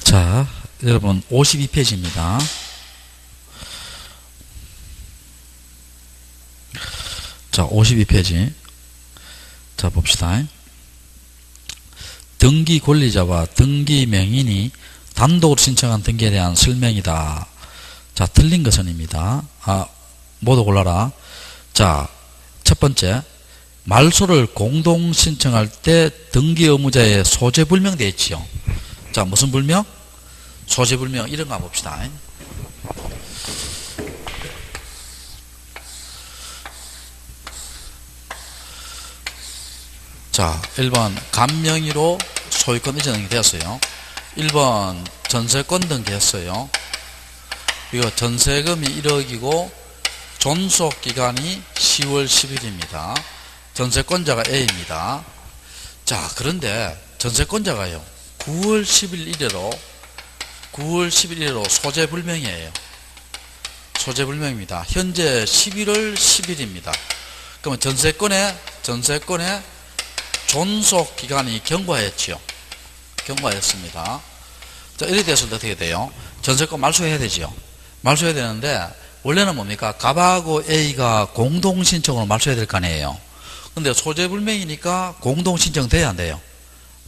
자, 여러분 52페이지입니다. 자, 52페이지. 자, 봅시다. 등기 권리자와 등기 명인이 단독으로 신청한 등기에 대한 설명이다. 자, 틀린 것은입니다. 모두 골라라. 자, 첫 번째, 말소를 공동 신청할 때 등기 의무자의 소재 불명되어 있지요. 자, 무슨 불명? 소재 불명. 이런 거 한번 봅시다. 자, 1번 간명의로 소유권 이전 등기되었어요. 1번 전세권 등기했어요. 이거 전세금이 1억이고 존속기간이 10월 10일입니다. 전세권자가 A입니다. 자, 그런데 전세권자가요 9월 10일 이래로 소재불명이에요. 소재불명입니다. 현재 11월 10일입니다. 그러면 전세권의 존속기간이 경과했죠. 경과했습니다. 자, 이래 돼서 어떻게 돼요? 전세권 말소해야 되죠. 말소해야 되는데 원래는 뭡니까? 갑하고 A가 공동신청으로 말소해야 될 거 아니에요. 근데 소재불명이니까 공동신청 돼야 안 돼요?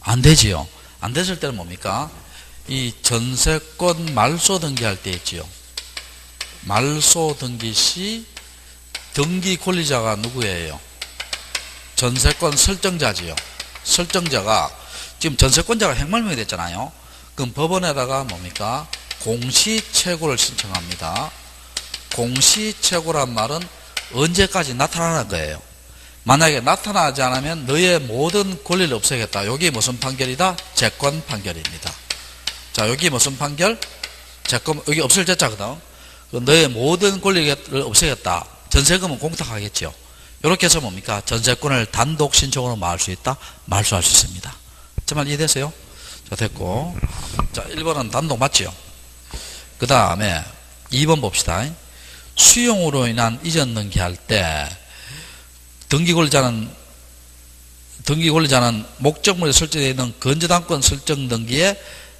안 되지요. 안 됐을 때는 뭡니까? 이 전세권 말소 등기할 때 있지요. 말소 등기 시 등기 권리자가 누구예요? 전세권 설정자지요. 설정자가 지금 전세권자가 행말명이 됐잖아요. 그럼 법원에다가 뭡니까? 공시채고를 신청합니다. 공시채고란 말은 언제까지 나타나는 거예요. 만약에 나타나지 않으면 너의 모든 권리를 없애겠다. 여기 무슨 판결이다? 재권 판결입니다. 자, 여기 무슨 판결? 재권, 여기 없을 제자거든. 너의 모든 권리를 없애겠다. 전세금은 공탁하겠죠. 이렇게 해서 뭡니까? 전세권을 단독 신청으로 말할 수 있다? 말소할 수 있습니다. 제 말 이해되세요? 자, 됐고. 자, 1번은 단독 맞죠? 그 다음에 2번 봅시다. 수용으로 인한 이전 등기할 때 등기 권리자는 목적물에 설정되어 있는 건저당권 설정 등기에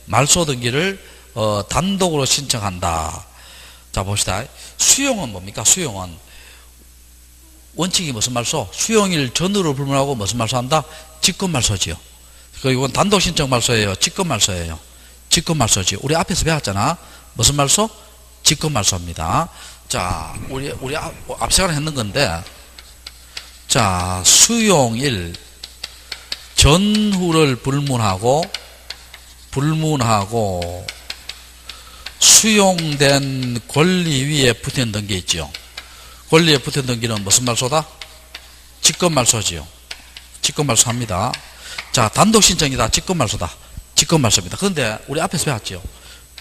말소 등기를 단독으로 신청한다. 자, 봅시다. 수용은 뭡니까? 수용은 원칙이 무슨 말소? 수용일 전후로 불문하고 무슨 말소한다? 직권 말소지요. 이건 단독 신청 말소예요. 직권 말소예요. 직권 말소지. 우리 앞에서 배웠잖아. 무슨 말소? 직권 말소입니다. 자, 우리 앞 시간에 했는 건데, 자, 수용일 전후를 불문하고 수용된 권리 위에 붙은 등기 있죠. 권리에 붙은 등기는 무슨 말소다? 직권 말소지요. 직권 말소합니다. 자, 단독 신청이다. 직권 말소다. 직권 말소입니다. 그런데 우리 앞에서 배웠죠.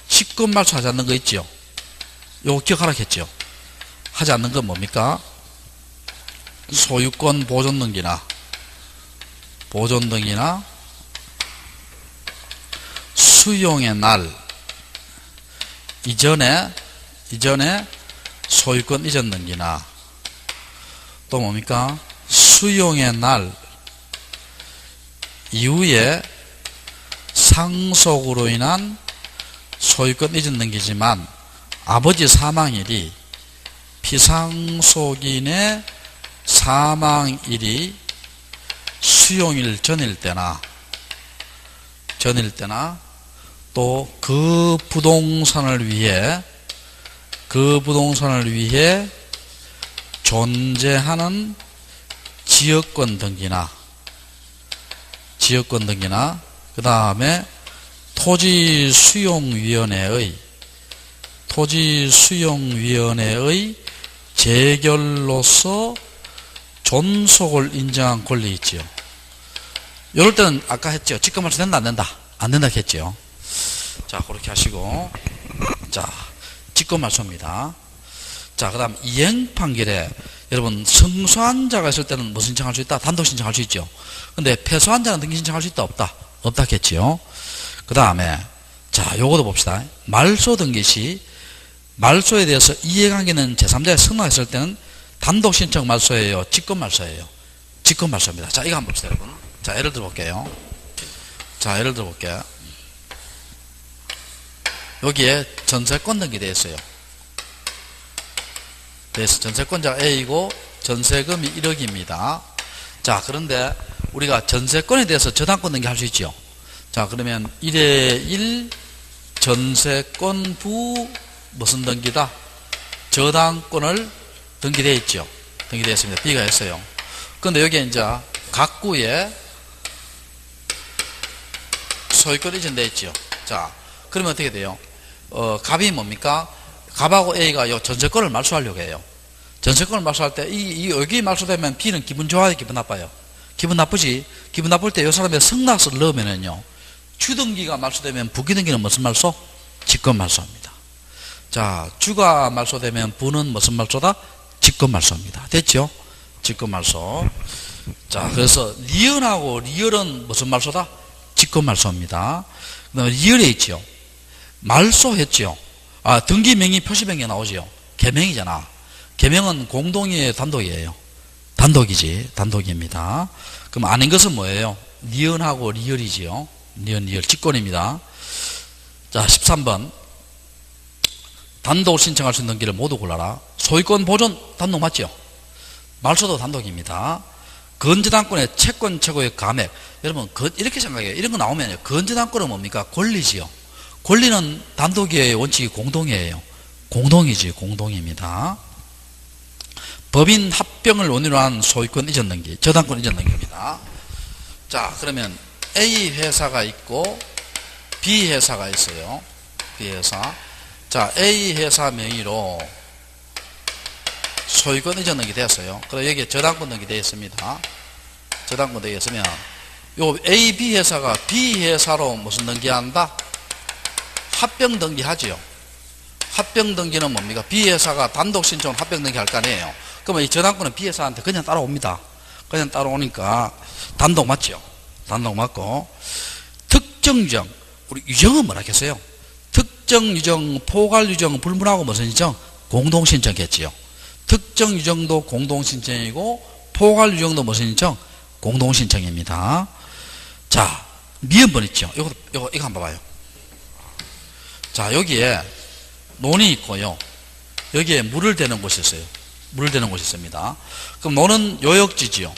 직권 말소 하지 않는 거 있죠. 요거 기억하라 했죠. 하지 않는 건 뭡니까? 소유권 보존 등기나 수용의 날 이전에 소유권 이전 등기나 또 뭡니까? 수용의 날 이후에 상속으로 인한 소유권 이전 등기지만 아버지 사망일이 피상속인의 사망일이 수용일 전일 때나 또 그 부동산을 위해 존재하는 지역권 등기나 그 다음에 토지수용위원회의 재결로서 존속을 인정한 권리 있지요. 이럴 때는 아까 했죠. 직권 말소 된다 안 된다? 안 된다 했죠. 자, 그렇게 하시고, 자, 직권 말소입니다. 자, 그 다음 이행 판결에 여러분 승소한 자가 있을 때는 뭐 신청할 수 있다? 단독 신청할 수 있죠. 근데 패소한 자는 등기 신청할 수 있다? 없다? 없다 했지요. 그 다음에 자, 요것도 봅시다. 말소 등기 시 말소에 대해서 이해관계는 제3자에 승낙했을 때는 단독 신청 말소예요? 직권 말소예요? 직권 말소입니다. 자, 이거 한번 봅시다, 여러분. 자, 예를 들어 볼게요. 여기에 전세권 등기되어 있어요. 그래서 전세권자가 A이고 전세금이 1억입니다. 자, 그런데 우리가 전세권에 대해서 저당권 등기할 수 있죠. 자, 그러면 1의 1 전세권 부 무슨 등기다? 저당권을 등기되어 있죠. 등기되어 있습니다. B가 했어요. 그런데 여기에 이제 각구에 소유권 이전되어 있죠. 자, 그러면 어떻게 돼요? 갑이 뭡니까? 갑하고 A가 요 전세권을 말소하려고 해요. 전세권을 말소할 때, 여기 말소되면 B는 기분 좋아요? 기분 나빠요? 기분 나쁘지? 기분 나쁠 때 요 사람의 승낙서를 넣으면은요, 주등기가 말소되면 부기등기는 무슨 말소? 직권 말소입니다. 자, 주가 말소되면 부는 무슨 말소다? 직권 말소입니다. 됐죠? 직권 말소. 자, 그래서 리을하고 리을은 무슨 말소다? 직권 말소입니다. 그 다음에 리을에 있죠. 말소했죠. 등기 명의 표시 변경 나오죠. 개명이잖아. 개명은 공동이에요, 단독이에요? 단독이지. 단독입니다. 그럼 아닌 것은 뭐예요? 니은하고 리을이지요. 니은, 리을. 직권입니다. 자, 13번. 단독 신청할 수 있는 등기를 모두 골라라. 소유권 보존 단독 맞죠? 말소도 단독입니다. 건저당권의 채권 최고의 감액. 여러분, 이렇게 생각해요. 이런 거 나오면요. 건저당권은 뭡니까? 권리지요. 권리는 단독의 원칙이 공동이에요. 공동이지, 공동입니다. 법인 합병을 원인으로 한 소유권 이전 등기, 저당권 이전 등기입니다. 자, 그러면 A 회사가 있고 B 회사가 있어요. B 회사. 자, A 회사 명의로 소유권 이전 등기 되었어요. 그리고 여기에 저당권 등기 되어 있습니다. 저당권 되어 있으면 요 A, B 회사가 B 회사로 무슨 등기한다? 합병 등기하지요. 합병 등기는 뭡니까? B 회사가 단독 신청 합병 등기 할 거 아니에요. 그러면 이 저당권은 B 회사한테 그냥 따라옵니다. 그냥 따라오니까 단독 맞죠? 단독 맞고, 특정 유정, 우리 유정은 뭐라 했어요? 특정 유정, 포괄 유정, 불문하고 무슨 유정? 공동 신청했지요. 특정 유정도 공동 신청이고 포괄 유정도 무슨 신청? 공동 신청입니다. 자, 미음번 있죠. 이거 한번 봐봐요. 자, 여기에 논이 있고요. 여기에 물을 대는 곳이 있어요. 물을 대는 곳이 있습니다. 그럼 논은 요역지지요.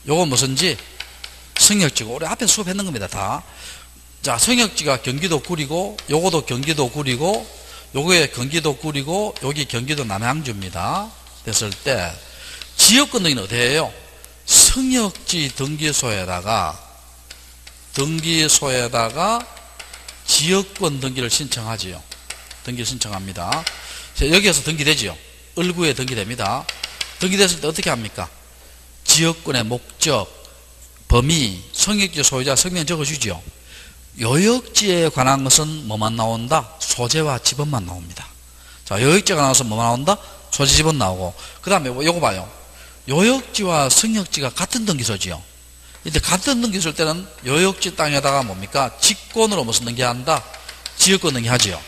요거 무슨지? 성역지고. 우리 앞에 수업했는 겁니다, 다. 자, 성역지가 경기도 구리고, 요거도 경기도 구리고, 요거에 경기도 구리고, 여기 경기도 남양주입니다. 됐을 때, 지역권 등기는 어디에요? 성역지 등기소에다가 지역권 등기를 신청하지요. 등기 신청합니다. 여기에서 등기되지요. 을구에 등기됩니다. 등기됐을 때 어떻게 합니까? 지역권의 목적, 범위, 성역지 소유자 성명 적어주지요. 요역지에 관한 것은 뭐만 나온다? 소재와 지번만 나옵니다. 자, 요역지가 나와서 뭐만 나온다? 소재, 지번 나오고, 그 다음에 요거 봐요. 요역지와 성역지가 같은 등기소지요. 이때 같은 등기소일 때는 요역지 땅에다가 뭡니까? 직권으로 무슨 등기한다? 지역권 등기하지요.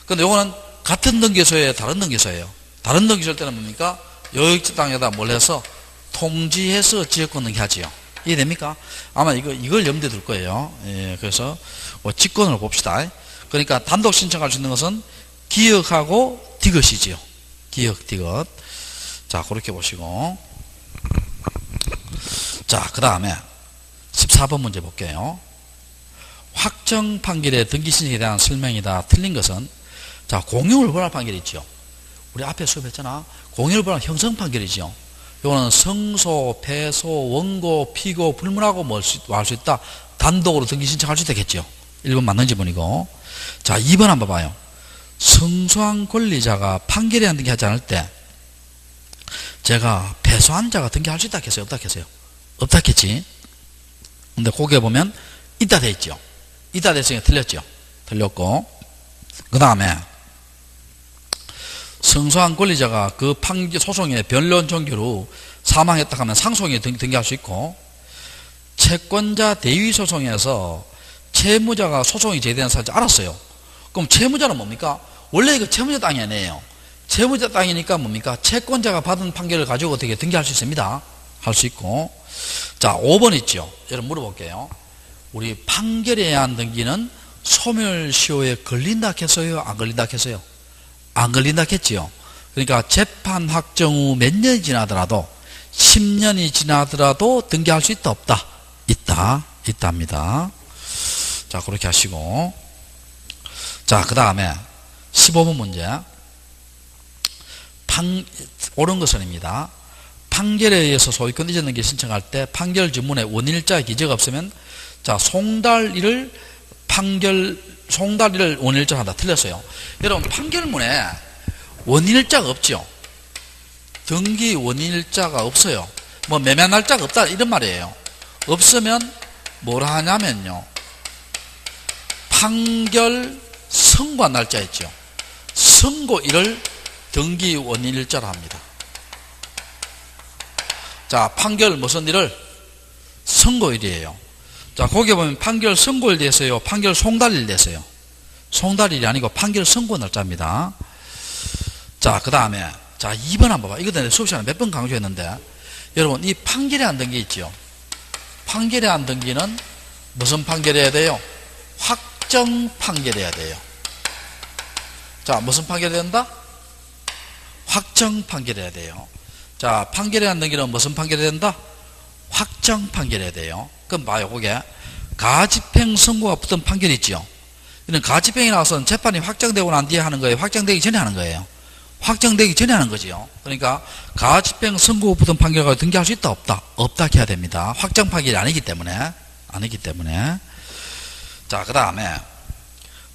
근데 요거는 같은 등기소에 다른 등기소예요. 다른 등기소일 때는 뭡니까? 요역지 땅에다 뭘 해서 통지해서 지역권 등기하지요. 이해됩니까? 아마 이걸 염두에 둘 거예요. 예, 그래서 직권으로 봅시다. 그러니까 단독 신청할 수 있는 것은 기역하고 디귿이지요. 기역, 디귿. 자, 그렇게 보시고. 자, 그 다음에 14번 문제 볼게요. 확정 판결의 등기 신청에 대한 설명이다. 틀린 것은, 자, 공용을 벌할 판결이 있죠. 우리 앞에 수업했잖아. 공용을 벌할 형성 판결이죠. 이거는 성소, 패소, 원고, 피고, 불문하고 뭐 할 수 있다. 단독으로 등기 신청할 수 있다겠죠. 1번 맞는 지문이고. 자, 2번 한번 봐요. 성소한 권리자가 판결에 대한 등기하지 않을 때 제가 패소한 자가 등기할 수 있다 했어요? 없다 했어요? 없다 했지. 근데 거기에 보면 있다 돼 있죠. 있다 됐으니까 틀렸죠. 틀렸고, 그 다음에 성소한 권리자가 그 판결 소송의 변론 종결 후 사망했다 하면 상속에 등기할 수 있고, 채권자 대위 소송에서 채무자가 소송이 제기되는 사실을 알았어요. 그럼 채무자는 뭡니까? 원래 이거 채무자 땅이 아니에요. 채무자 땅이니까 뭡니까? 채권자가 받은 판결을 가지고 어떻게 등기할 수 있습니다. 할 수 있고. 자, 5번 있죠. 여러분 물어볼게요. 우리 판결에 의한 등기는 소멸시효에 걸린다 했어요? 안 걸린다 했어요? 안 걸린다 했지요. 그러니까 재판 확정 후 몇 년이 지나더라도 10년이 지나더라도 등기할 수 있다 없다? 있답니다. 자, 그렇게 하시고, 자, 그 다음에 15번 문제. 옳은 것은입니다. 판결에 의해서 소유권 이전 등기 신청할 때 판결 주문에 원일자 기재가 없으면, 자, 송달이를 원일자로 한다. 틀렸어요. 여러분, 판결문에 원일자가 없죠. 등기 원일자가 없어요. 뭐 매매 날짜가 없다 이런 말이에요. 없으면 뭐라 하냐면요, 판결 선고한 날짜 있죠. 선고일을 등기 원일자로 합니다. 자, 판결 무슨 일을? 선고일이에요. 자, 거기 보면 판결 선고일 됐어요, 판결 송달일 됐어요. 송달일이 아니고 판결 선고 날짜입니다. 자, 그 다음에, 자, 2번 한번 봐봐. 이거 수업 시간에 몇 번 강조했는데, 여러분, 이 판결에 안 등기 있죠. 판결에 안 등기는 무슨 판결해야 돼요? 확정 판결해야 돼요. 자, 무슨 판결이 된다? 확정 판결해야 돼요. 자, 판결에 안 등기는 무슨 판결이 된다? 확정 판결해야 돼요. 그럼 봐요, 그게 가집행 선고가 붙은 판결이 있죠. 이런 가집행이 나와서는 재판이 확정되고 난 뒤에 하는 거예요? 확정되기 전에 하는 거예요? 확정되기 전에 하는 거지요. 그러니까 가집행 선고 붙은 판결을 등기할 수 있다 없다? 없다 해야 됩니다. 확정 판결이 아니기 때문에. 자, 그 다음에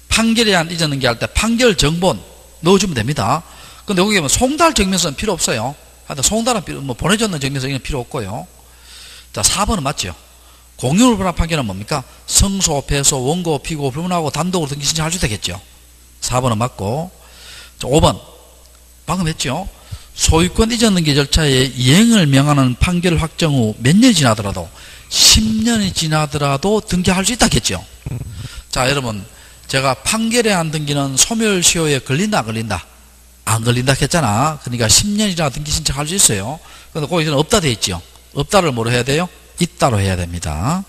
판결에 한 이전 등기할 때 판결 정본 넣어주면 됩니다. 근데 여기 보면 송달 증명서는 필요 없어요. 하여튼 송달은 필요, 뭐 보내줬는 증명서 이건 필요 없고요. 자, 4번은 맞죠. 공유를 불허한 판결은 뭡니까? 성소, 배소, 원고, 피고, 불문하고 단독으로 등기 신청할 수 있겠죠. 4번은 맞고. 자, 5번 방금 했죠. 소유권 이전 등기 절차에 이행을 명하는 판결 확정 후 몇 년이 지나더라도 10년이 지나더라도 등기할 수 있다 했죠. 자, 여러분, 제가 판결에 안 등기는 소멸시효에 걸린다 안 걸린다? 안 걸린다 했잖아. 그러니까 10년이나 등기 신청할 수 있어요. 근데 거기서는 없다 돼 있죠. 없다를 뭐로 해야 돼요? 있다로 해야 됩니다.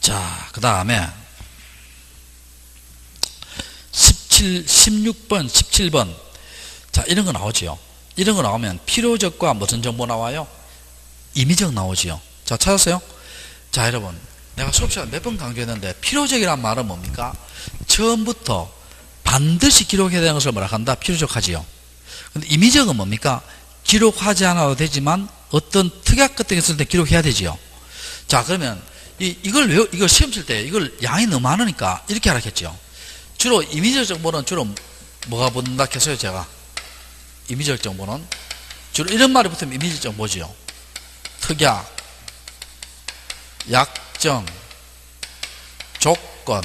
자, 그 다음에 16번, 17번. 자, 이런 거 나오지요. 이런 거 나오면 필요적과 무슨 정보 나와요? 임의적 나오지요. 자, 찾았어요? 자, 여러분, 내가 수업 시간에 몇 번 강조했는데, 필요적이란 말은 뭡니까? 처음부터 반드시 기록해야 되는 것을 뭐라 한다? 필요적 하지요. 근데 임의적은 뭡니까? 기록하지 않아도 되지만 어떤 특약 같은 게 있을 때 기록해야 되지요. 자, 그러면 이걸 시험 칠 때 이걸 양이 너무 많으니까 이렇게 하라겠죠. 주로 임의적 정보는 주로 뭐가 붙는다 했어요, 제가? 임의적 정보는 주로 이런 말이 붙으면 임의적 정보지요. 특약, 약정, 조건,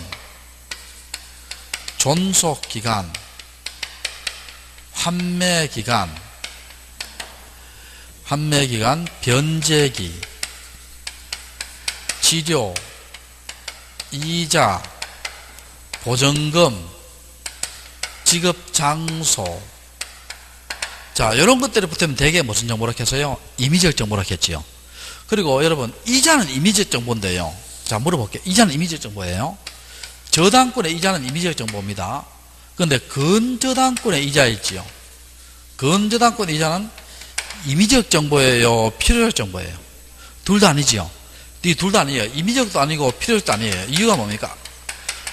존속기간, 환매기간, 변제기, 치료, 이자, 보증금, 지급장소. 자, 이런 것들이 붙으면 대개 무슨 정보라 했어요? 임의적 정보라 했지요. 그리고 여러분, 이자는 임의적 정보인데요. 자, 물어볼게요. 이자는 임의적 정보예요. 저당권의 이자는 임의적 정보입니다. 그런데 근저당권의 이자 있지요. 근저당권의 이자는 임의적 정보예요, 필요적 정보예요? 둘 다 아니지요. 이 둘 다 아니에요. 임의적도 아니고 필요적도 아니에요. 이유가 뭡니까?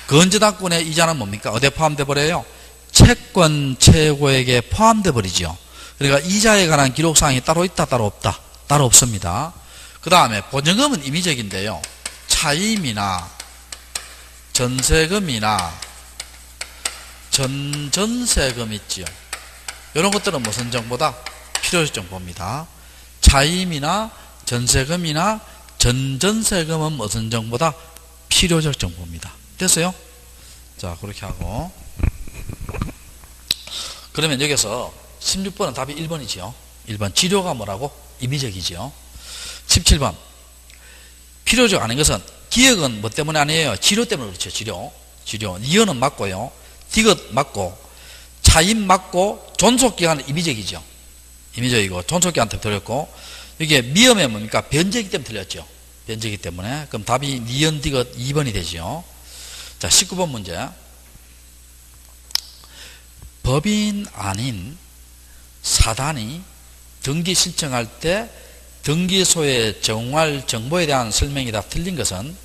근저당권의 이자는 뭡니까? 어디에 포함돼 버려요? 채권 최고액에 포함돼 버리죠. 그러니까 이자에 관한 기록사항이 따로 있다, 따로 없다? 따로 없습니다. 그 다음에 보증금은 임의적인데요. 차임이나 전세금이나 전세금 있지요. 이런 것들은 무슨 정보다? 필요적 정보입니다. 차임이나 전세금이나 전세금은 무슨 정보다? 필요적 정보입니다. 됐어요? 자, 그렇게 하고. 그러면 여기서 16번은 답이 1번이지요. 1번. 치료가 뭐라고? 임의적이지요. 17번. 필요적 아닌 것은 기억은 뭐 때문에 아니에요? 치료 때문에 그렇죠. 치료. 이혼은 맞고요. 디귿 맞고, 차임 맞고, 존속기간은 임의적이죠. 임의적이고, 존속기간한테 들었고, 이게 미음에 뭡니까? 변제이기 때문에 틀렸죠. 변제이기 때문에. 그럼 답이 니은 디귿 2번이 되죠. 자, 19번 문제. 법인 아닌 사단이 등기 신청할 때 등기소에 정할 정보에 대한 설명이 다 틀린 것은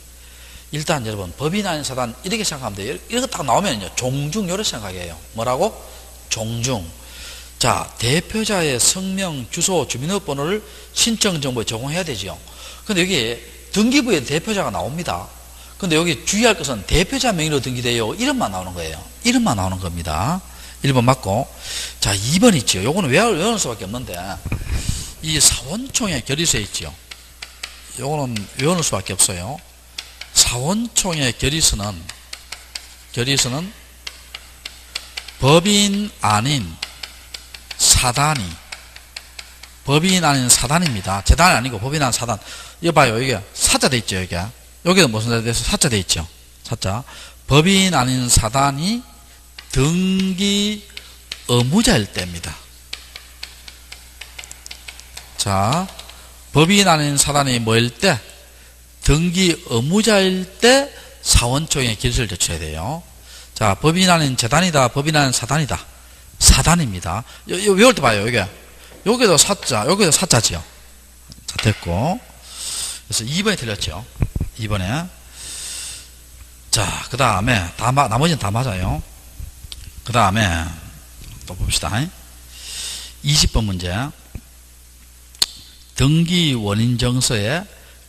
일단 여러분 법인 아닌 사단 이렇게 생각하면 돼요. 이렇게 딱 나오면요. 종중 이렇게 생각해요. 뭐라고? 종중. 자, 대표자의 성명, 주소, 주민등록번호를 신청 정보에 제공해야 되죠. 근데 여기 등기부에 대표자가 나옵니다. 근데 여기 주의할 것은 대표자 명의로 등기돼요. 이름만 나오는 거예요. 이름만 나오는 겁니다. 1번 맞고. 자, 2번 있죠. 요거는 외울 수밖에 없는데 이 사원총회 결의서에 있죠. 요거는 외울 수밖에 없어요. 사원총회 결의서는 법인 아닌 사단입니다. 재단이 아니고 법인 아닌 사단. 이거 봐요. 이게 사자 돼 있죠. 여기도 무슨 데서 사자 돼 있죠. 사자. 법인 아닌 사단이 등기 의무자일 때입니다. 자, 법인 아닌 사단이 뭐일 때? 등기 의무자일 때 사원총회 결의서를 제출해야 돼요. 자, 법인 아닌 재단이다, 법인 아닌 사단이다. 사단입니다. 외울 때 봐요, 여기도 사자, 여기도 사자지요. 자, 됐고. 그래서 2번이 틀렸죠. 2번에. 자, 그 다음에, 나머지는 다 맞아요. 그 다음에, 또 봅시다. 20번 문제. 등기 원인정서에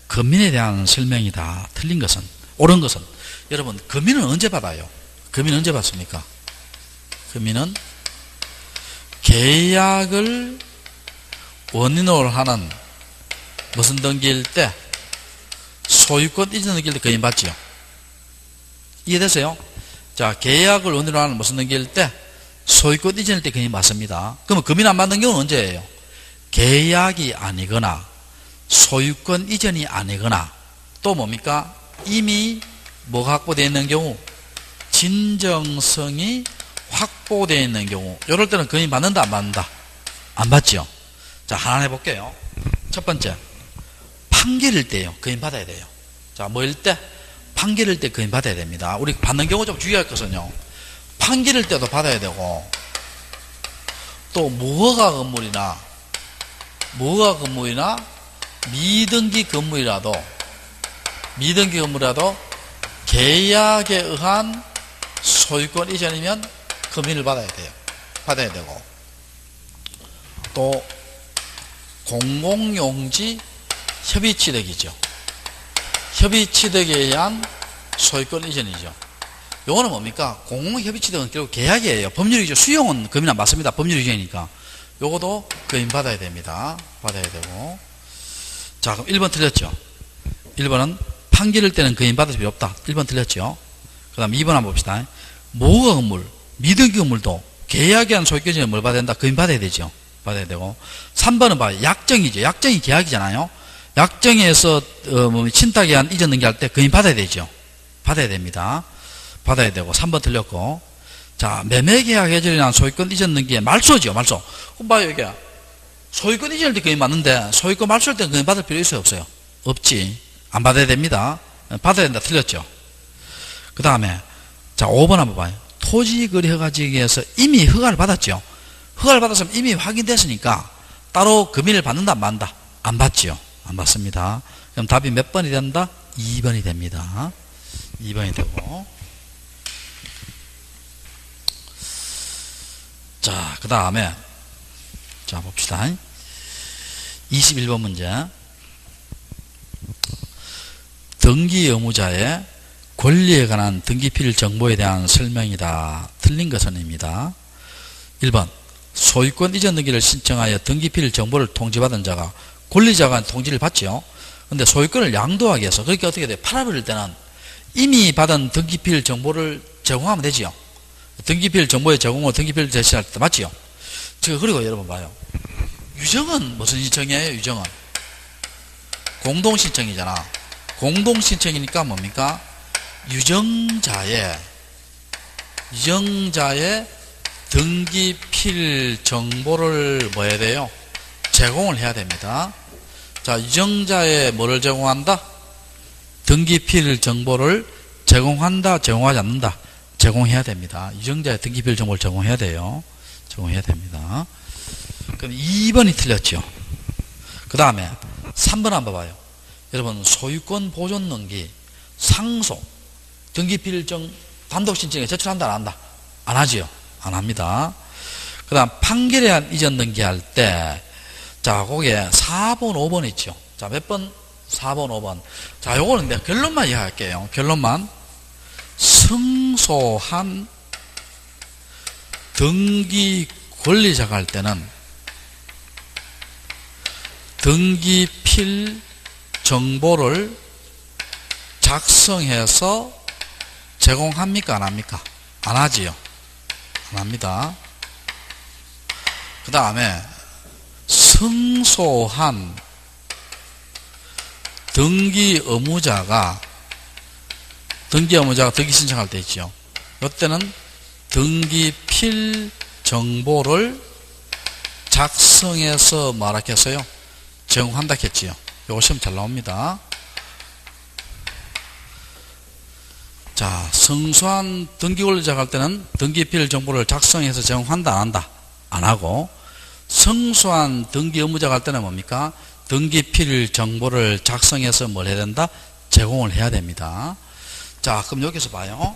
금인에 대한 설명이 다 틀린 것은, 옳은 것은, 여러분, 금인은 언제 받아요? 금인 언제 받습니까? 금인은 계약을 원인으로 하는 무슨 등기일 때? 소유권 이전 등기일 때 금인 받지요. 이해되세요? 자, 계약을 원인으로 하는 무슨 등기일 때? 소유권 이전일 때 금인 받습니다. 그러면 금인 안 받는 경우는 언제예요? 계약이 아니거나 소유권 이전이 아니거나 또 뭡니까? 이미 뭐가 확보되어 있는 경우? 진정성이 확보되어 있는 경우. 이럴 때는 금인 받는다 안 받는다? 안 받죠. 자, 하나 해볼게요. 첫 번째, 판결일 때요. 금인 받아야 돼요. 자, 뭐일 때? 판결일 때 금인 받아야 됩니다. 우리 받는 경우 좀 주의할 것은요. 판결일 때도 받아야 되고 또 무허가 건물이나 미등기 건물이라도 계약에 의한 소유권 이전이면 금인을 받아야 되고 또 공공용지 협의취득이죠. 협의취득에 의한 소유권 이전이죠. 요거는 뭡니까? 공공협의취득은 결국 계약이에요. 법률이죠. 수용은 금인 안 받습니다. 법률이니까. 요것도 금인 받아야 됩니다. 받아야 되고. 자, 그럼 1번 틀렸죠? 1번은 판결일 때는 금인 받을 필요 없다. 1번 틀렸죠? 그 다음 2번 한번 봅시다. 모가 건물, 미등기 건물도 계약에 한 소유권자는 뭘 받아야 된다? 금인 받아야 되죠. 받아야 되고. 3번은 봐요. 약정이죠. 약정이 계약이잖아요. 약정에서 신탁에 한 이전 등기할 때 금인 받아야 되죠. 받아야 됩니다. 받아야 되고. 3번 틀렸고. 자, 매매계약 해결이나 소유권 이전 등기의 말소죠. 말소. 그럼 봐요. 이게 소유권 이전할 때 금인 받는데 소유권 말소할 때 금인 받을 필요 있어요? 없어요? 없지. 안 받아야 됩니다. 받아야 된다. 틀렸죠. 그 다음에 자, 5번 한번 봐요. 토지거래 허가지기에서 이미 허가를 받았죠. 허가를 받았으면 이미 확인됐으니까 따로 금인을 받는다 안 받는다? 안 받지요. 안 받습니다. 그럼 답이 몇 번이 된다? 2번이 됩니다. 2번이 되고. 자, 그 다음에 자, 봅시다. 21번 문제. 등기 의무자의 권리에 관한 등기필 정보에 대한 설명이다. 틀린 것은입니다. 1번 소유권 이전 등기를 신청하여 등기필 정보를 통지받은 자가 권리자가 통지를 받죠. 근데 소유권을 양도하기 위해서 그렇게 어떻게 돼요? 팔아버릴 때는 이미 받은 등기필 정보를 제공하면 되지요. 등기필 정보의 제공으로 등기필 제시할 때 맞지요. 그리고 여러분 봐요. 유정은 무슨 신청이에요? 유정은 공동신청이잖아. 공동신청이니까 뭡니까? 유정자의 등기필 정보를 뭐 해야 돼요? 제공을 해야 됩니다. 자, 유정자에 뭐를 제공한다? 등기필 정보를 제공한다, 제공하지 않는다? 제공해야 됩니다. 유정자의 등기필 정보를 제공해야 돼요. 제공해야 됩니다. 그럼 2번이 틀렸죠. 그 다음에 3번 한번 봐봐요. 여러분, 소유권 보존 등기, 상속, 등기필 단독 신청에 제출한다, 안 한다? 안 하지요. 안 합니다. 그 다음 판결에 의한 이전 등기할 때, 자, 거기에 4번, 5번 있죠. 자, 몇 번? 4번, 5번. 자, 요거는 내가 결론만 이해할게요. 결론만. 승소한 등기 권리자가 할 때는 등기필 정보를 작성해서 제공합니까? 안 합니까? 안 하지요. 안 합니다. 그 다음에 승소한 등기 의무자가 등기 신청할 때 있죠. 이때는 등기필 정보를 작성해서 말하겠어요. 제공한다 했지요. 이거 시험 잘 나옵니다. 자, 승소한 등기 권리자가 할 때는 등기필 정보를 작성해서 제공한다, 안 한다? 안 하고, 승소한 등기 의무자가 할 때는 뭡니까? 등기필 정보를 작성해서 뭘 해야 된다? 제공을 해야 됩니다. 자, 그럼 여기서 봐요.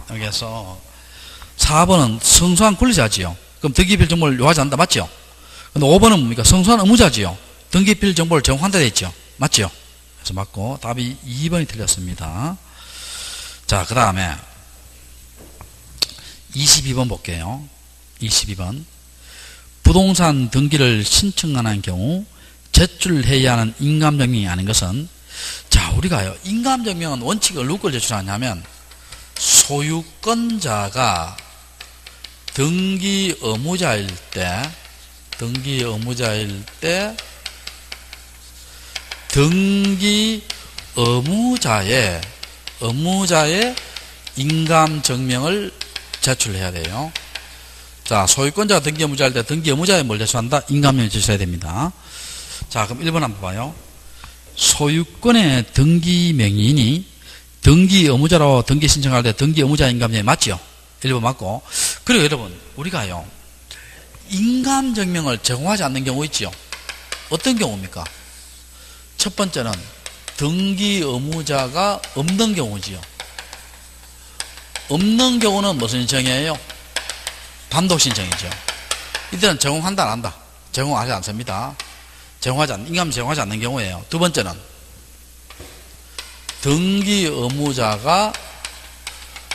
여기서 4번은 승소한 권리자지요. 그럼 등기필 정보를 요하지 않는다, 맞죠? 근데 5번은 뭡니까? 승소한 의무자지요. 등기필 정보를 제공한다 됐죠. 맞죠? 그래서 맞고, 답이 2번이 틀렸습니다. 자, 그 다음에 22번 볼게요. 22번. 부동산 등기를 신청하는 경우 제출해야 하는 인감증명이 아닌 것은, 자, 우리가요, 인감증명은 원칙을 누굴 제출하냐면 소유권자가 등기 의무자일 때 등기 의무자의 인감증명을 제출해야 돼요. 자, 소유권자가 등기 의무자일 때 등기 의무자에 뭘 제출한다? 인감증명을 제출해야 됩니다. 자, 그럼 1번 한번 봐요. 소유권의 등기 명의인이 등기 의무자로 등기 신청할 때 등기 의무자 인감증명이 맞죠? 1번 맞고. 그리고 여러분, 우리가요, 인감증명을 제공하지 않는 경우 있죠? 어떤 경우입니까? 첫 번째는 등기 의무자가 없는 경우지요. 없는 경우는 무슨 신청이에요? 단독 신청이죠. 이때는 제공한다, 안 한다? 제공하지 않습니다. 인감 제공하지 않는 경우예요. 두 번째는 등기 의무자가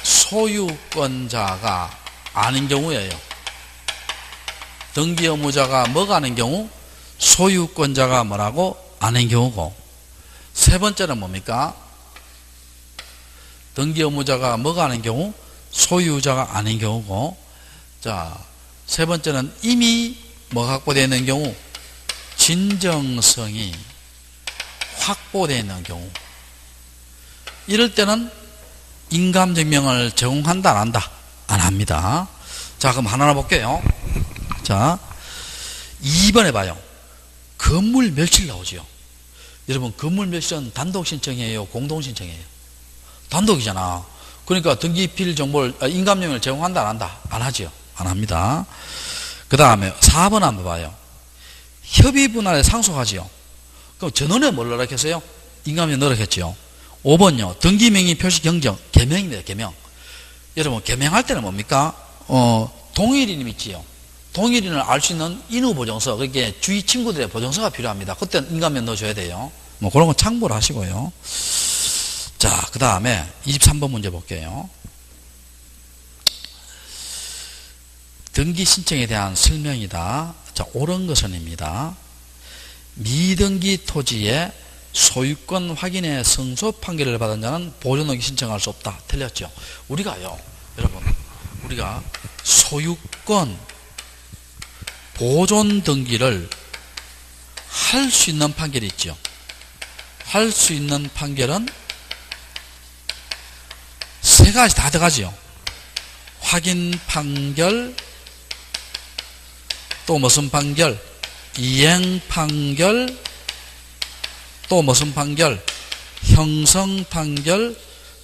소유권자가 아닌 경우예요. 등기 의무자가 뭐가 아닌 경우? 소유권자가 뭐라고? 아닌 경우고. 세 번째는 뭡니까? 등기 의무자가 뭐가 아닌 경우? 소유자가 아닌 경우고. 자, 세 번째는 이미 뭐가 확보되어 있는 경우? 진정성이 확보되어 있는 경우. 이럴 때는 인감증명을 제공한다, 안 한다? 안 합니다. 자, 그럼 하나하나 볼게요. 자, 2번에 봐요. 건물 멸실 나오죠. 여러분, 건물 멸실은 단독 신청이에요? 공동 신청이에요? 단독이잖아. 그러니까 등기필 정보를, 인감증명을 제공한다, 안 한다? 안 하죠. 안 합니다. 그 다음에 4번 한번 봐요. 협의 분할에 상속하지요. 그럼 전원에 뭘 넣으라겠어요? 인감증명 넣으라겠지요. 5번요. 등기 명의 표시 경정, 개명입니다. 개명. 여러분, 개명할 때는 뭡니까? 동일인이 있지요. 동일인을 알 수 있는 인후보증서, 그게 주위 친구들의 보증서가 필요합니다. 그때는 인감증명 넣어줘야 돼요. 뭐 그런 건 참고를 하시고요. 자, 그 다음에 23번 문제 볼게요. 등기 신청에 대한 설명이다. 자, 옳은 것은입니다. 미등기 토지에 소유권 확인의 승소 판결을 받은 자는 보존등기 신청할 수 없다. 틀렸죠? 우리가요, 여러분, 우리가 소유권 보존 등기를 할 수 있는 판결이 있죠. 할 수 있는 판결은 세 가지 다 들어가죠. 확인 판결, 또 무슨 판결? 이행 판결, 또 무슨 판결? 형성 판결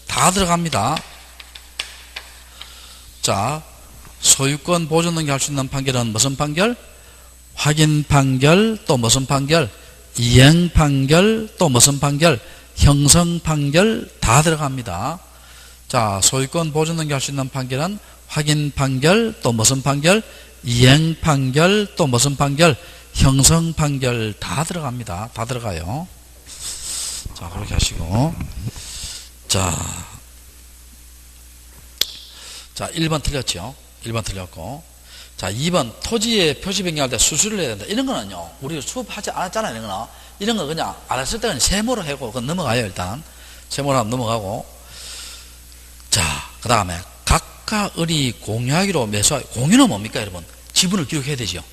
다 들어갑니다. 자, 소유권 보존 등기 할 수 있는 판결은 무슨 판결? 확인 판결, 또 무슨 판결? 이행 판결, 또 무슨 판결? 형성 판결 다 들어갑니다. 자, 소유권 보존 등기 할 수 있는 판결은 확인 판결, 또 무슨 판결? 이행 판결, 또 무슨 판결? 형성 판결 다 들어갑니다. 다 들어가요. 자, 그렇게 하시고. 자, 1번 틀렸죠? 1번 틀렸고. 자, 2번 토지의 표시 변경할 때 수수료를 내야 된다. 이런 거는요, 우리 수업하지 않았잖아요. 이런 거는. 이런 거 그냥 알았을 때는 세모로 하고, 그건 넘어가요, 일단. 세모로 하면 넘어가고. 자, 그 다음에 각각의 공유하기로 매수하기. 공유는 뭡니까, 여러분? 지분을 기록해야 되죠.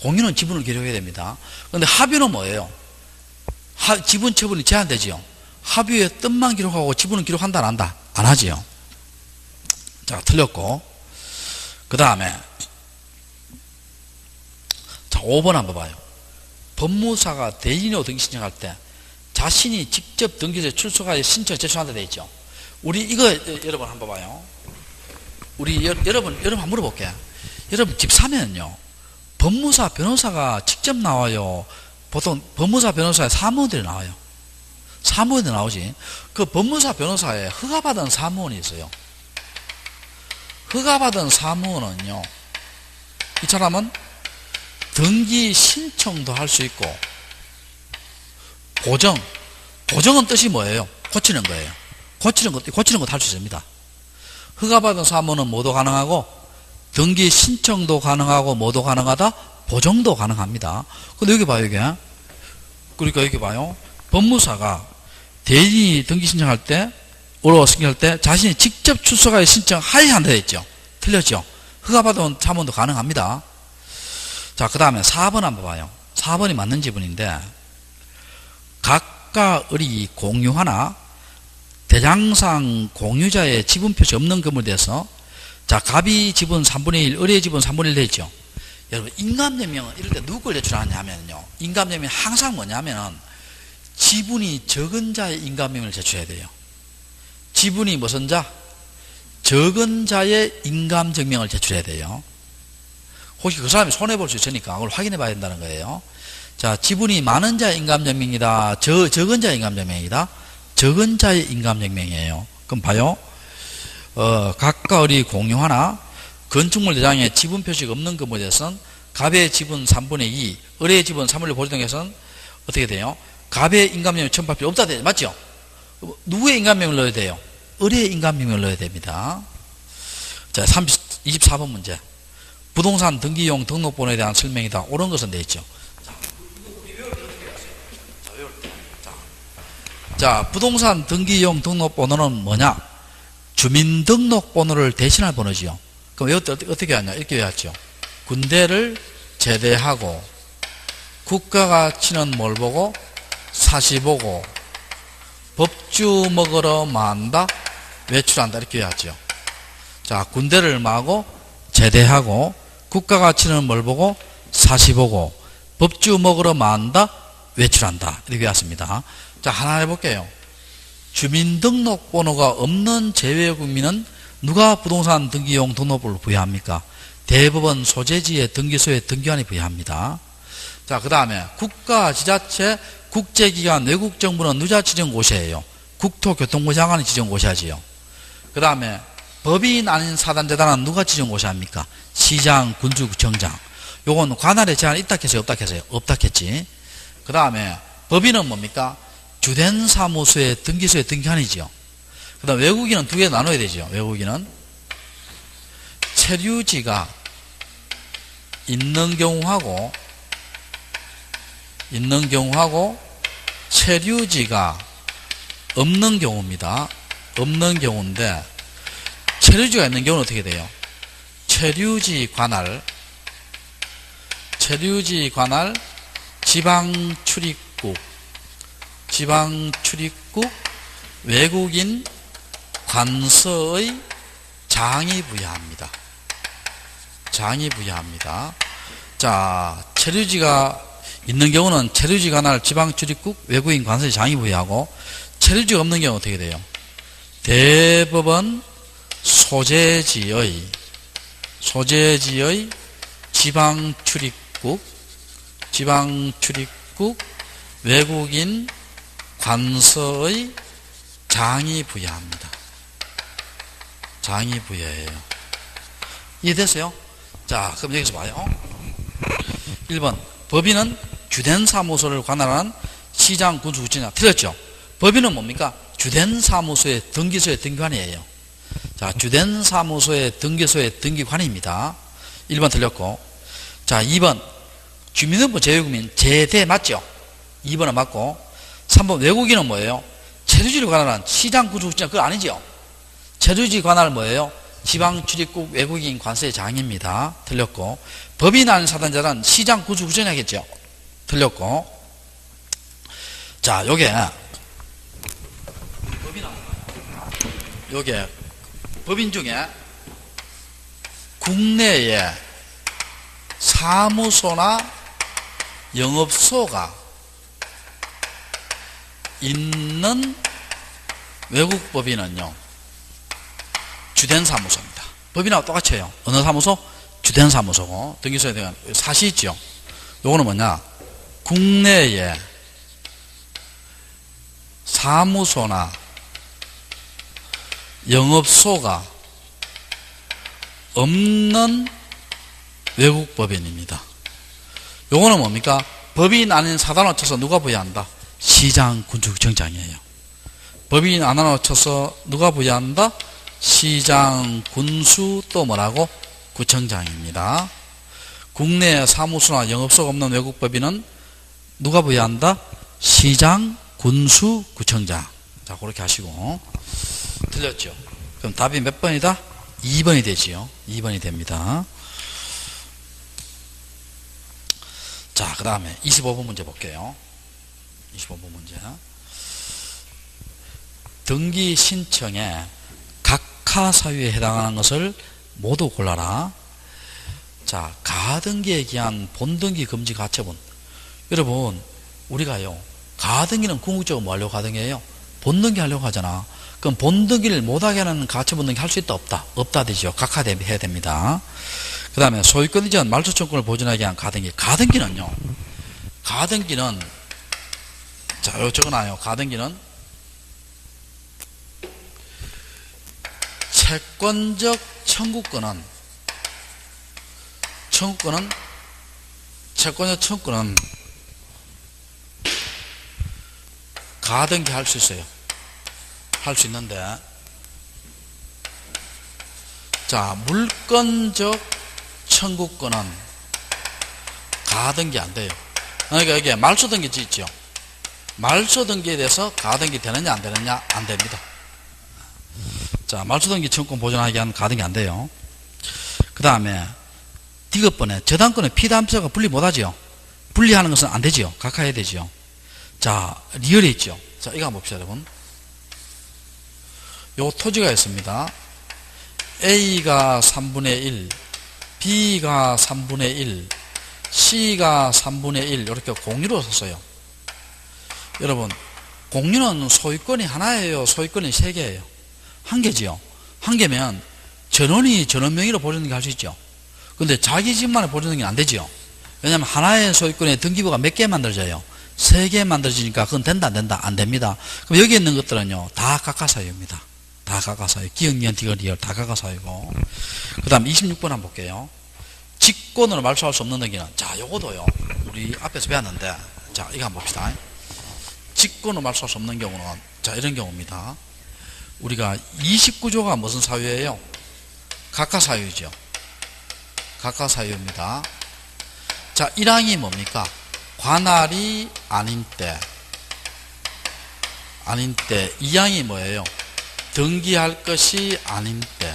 공유는 지분을 기록해야 됩니다. 그런데 합의는 뭐예요? 지분 처분이 제한되지요. 합의의 뜻만 기록하고 지분은 기록한다, 안 한다? 안 하지요. 자, 틀렸고. 그 다음에, 자, 5번 한번 봐요. 법무사가 대리인으로 등기 신청할 때 자신이 직접 등기소에 출석하여 신청을 제출한다 되어 있죠. 우리 이거 여러분 한번 봐요. 우리 여러분 한번 물어볼게요. 여러분 집 사면요, 법무사 변호사가 직접 나와요? 보통 법무사 변호사의 사무원들이 나와요? 사무원이 나오지. 그 법무사 변호사에 허가받은 사무원이 있어요. 허가받은 사무원은요, 이 사람은 등기 신청도 할 수 있고, 보정은 뜻이 뭐예요? 고치는 거예요. 고치는 것도 할 수 있습니다. 허가받은 사무원은 뭐도 가능하고, 등기 신청도 가능하고, 뭐도 가능하다? 보정도 가능합니다. 근데 여기 봐요, 이게. 그러니까 여기 봐요. 법무사가 대리인이 등기 신청할 때, 신청할 때 자신이 직접 출석하여 신청하여야 한다 했죠. 틀렸죠? 허가받은 사무원도 가능합니다. 자, 그 다음에 4번 한번 봐요. 4번이 맞는 지분인데, 각각의 공유하나 대장상 공유자의 지분 표시 없는 건물에 대해서, 자, 갑이 지분 3분의 1, 을의 지분 3분의 1 되죠. 여러분, 인감증명은 이럴 때 누굴 제출하냐면요, 인감증명이 항상 뭐냐면은 지분이 적은 자의 인감증명을 제출해야 돼요. 지분이 무슨 자? 적은 자의 인감증명을 제출해야 돼요. 혹시 그 사람이 손해볼 수 있으니까 그걸 확인해 봐야 된다는 거예요. 자, 지분이 많은 자의 인감증명이다, 적은 자의 인감증명이다? 적은 자의 인감증명이에요. 그럼 봐요. 각각의 공유하나 건축물 대장에 지분 표시가 없는 건물에 대해서는 갑의 지분 3분의 2, 을의 지분 3분의 1 보존 등에서는 어떻게 돼요? 갑의 인감증명이 첨부할 필요 없다. 맞죠? 누구의 인감증명을 넣어야 돼요? 을의 인감증명을 넣어야 됩니다. 자, 24번 문제. 부동산 등기용 등록번호에 대한 설명이다. 옳은 것은 되어 있죠. 자, 부동산 등기용 등록번호는 뭐냐? 주민등록번호를 대신할 번호지요. 그럼 어떻게 하냐? 이렇게 외웠죠. 군대를 제대하고 국가가 치는 뭘 보고? 사시 보고 법주 먹으러 만다 외출한다, 이렇게 외웠죠. 자, 군대를 마고 제대하고 국가가 치는 뭘 보고? 사시 보고 법주 먹으러 만다 외출한다, 이렇게 외웠습니다. 자, 하나 해볼게요. 주민등록번호가 없는 제외국민은 누가 부동산 등기용 등록번호를 부여합니까? 대법원 소재지의 등기소에 등기관이 부여합니다. 자, 그 다음에 국가, 지자체, 국제기관, 외국정부는 누가 지정고시예요? 국토교통부 장관이 지정고시하지요. 그 다음에 법인 아닌 사단재단은 누가 지정고시합니까? 시장, 군주구청장. 요건 관할에 제한이 있다 했어요? 없다 했어요? 없다 했지. 그 다음에 법인은 뭡니까? 주된 사무소의 등기소에 등기관이지요. 그 다음 외국인은 두 개 나눠야 되죠. 외국인은 체류지가 있는 경우하고 체류지가 없는 경우입니다. 없는 경우인데, 체류지가 있는 경우는 어떻게 돼요? 체류지 관할 지방출입국 외국인 관서의 장이 부여합니다. 자, 체류지가 있는 경우는 체류지 관할 지방출입국 외국인 관세 장이 부여하고, 체류지가 없는 경우 어떻게 돼요? 대법원 소재지의 지방출입국 외국인 관서의 장이 부여합니다. 장이 부여해요. 이해됐어요? 자, 그럼 여기서 봐요. 1번. 법인은 주된 사무소를 관할하는 시장, 군수, 구청장. 틀렸죠? 법인은 뭡니까? 주된 사무소의 등기소의 등기관이에요. 자, 주된 사무소의 등기소의 등기관입니다. 1번 틀렸고. 자, 2번. 주민등록부 제외국민 제대 맞죠? 2번은 맞고. 3번 외국인은 뭐예요? 체류지를 관할한 시장, 군수, 구청장. 그거 아니죠? 체류지 관할 뭐예요? 지방출입국 외국인 관세 장입니다. 틀렸고. 법인 아닌 사단자는 시장, 군수, 구청장이겠죠? 틀렸고. 자, 요게 법인 중에 국내에 사무소나 영업소가 있는 외국 법인은요, 주된 사무소입니다. 법인하고 똑같이 해요. 어느 사무소? 주된 사무소고, 등기소에 대한 사시 있죠. 요거는 뭐냐? 국내에 사무소나 영업소가 없는 외국 법인입니다. 요거는 뭡니까? 법인 아닌 사단을 쳐서 누가 부여한다? 시장, 군수, 구청장이에요. 법인 안으로 쳐서 누가 부여한다? 시장, 군수, 또 뭐라고? 구청장입니다. 국내 사무소나 영업소가 없는 외국 법인은 누가 부여한다? 시장, 군수, 구청장. 자, 그렇게 하시고. 틀렸죠? 그럼 답이 몇 번이다? 2번이 되지요. 2번이 됩니다. 자, 그 다음에 25번 문제 볼게요. 25번 문제. 등기 신청에 각하사유에 해당하는 것을 모두 골라라. 자, 가등기에 기한 본등기 금지 가처분. 여러분, 우리가요, 가등기는 궁극적으로 뭐 하려고 가등기예요? 본등기 하려고 하잖아. 그럼 본등기를 못하게 하는 가처분등기 할 수 있다, 없다? 없다 되죠. 각하해야 됩니다. 그 다음에 소유권 이전 말소청구를 보존하기 위한 가등기. 가등기는요, 자, 요 적어놔요. 가등기는 채권적 청구권은 가등기 할 수 있어요. 할 수 있는데, 자, 물권적 청구권은 가등기 안 돼요. 그러니까 이게 말소등기 있죠. 말소등기에 대해서 가등기 되느냐 안 되느냐? 안 됩니다. 자, 말소등기 청구권 보존하기 위한 가등기 안 돼요. 그 다음에 디귿번에 저당권의 피담자가 분리 못하지요. 분리하는 것은 안 되지요. 각하해야 되지요. 자, 리얼이 있죠. 자, 이거 한번 봅시다, 여러분. 요 토지가 있습니다. A가 3분의 1, B가 3분의 1, C가 3분의 1 이렇게 공유로 썼어요. 여러분, 공유는 소유권이 하나예요? 소유권이 세 개예요? 한 개지요. 한 개면 전원이 전원 명의로 보존등기 할 수 있죠. 근데 자기 집만에 보존등기는 안 되지요. 왜냐하면 하나의 소유권에 등기부가 몇 개 만들어져요? 3개 만들어지니까 그건 된다 안 된다? 안 됩니다. 그럼 여기 있는 것들은요, 다 각하사유입니다. 다 각하사유. 기억니은 디귿리얼 다 각하사유고. 그 다음 26번 한번 볼게요. 직권으로 말소할 수 없는 등기는, 자, 요거도요, 우리 앞에서 배웠는데, 자, 이거 한번 봅시다. 직권으로 말소할 수 없는 경우는, 자, 이런 경우입니다. 우리가 29조가 무슨 사유예요? 각하사유죠. 각하사유입니다. 자, 1항이 뭡니까? 관할이 아닌 때. 2항이 뭐예요? 등기할 것이 아닌 때.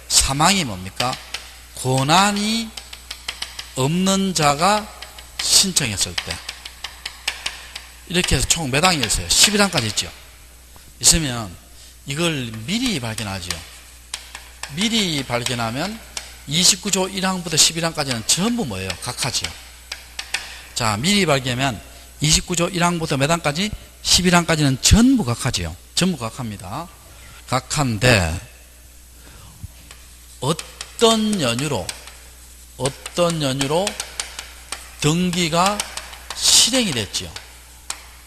3항이 뭡니까? 권한이 없는 자가 신청했을 때. 이렇게 해서 총 몇 항이 있어요? 11항까지 있죠. 있으면 이걸 미리 발견하죠. 미리 발견하면 29조 1항부터 11항까지는 전부 뭐예요? 각하죠. 자, 미리 발견하면 29조 1항부터 몇 항까지? 11항까지는 전부 각하지요. 전부 각하입니다. 각하인데, 어떤 연유로 등기가 실행이 됐지요.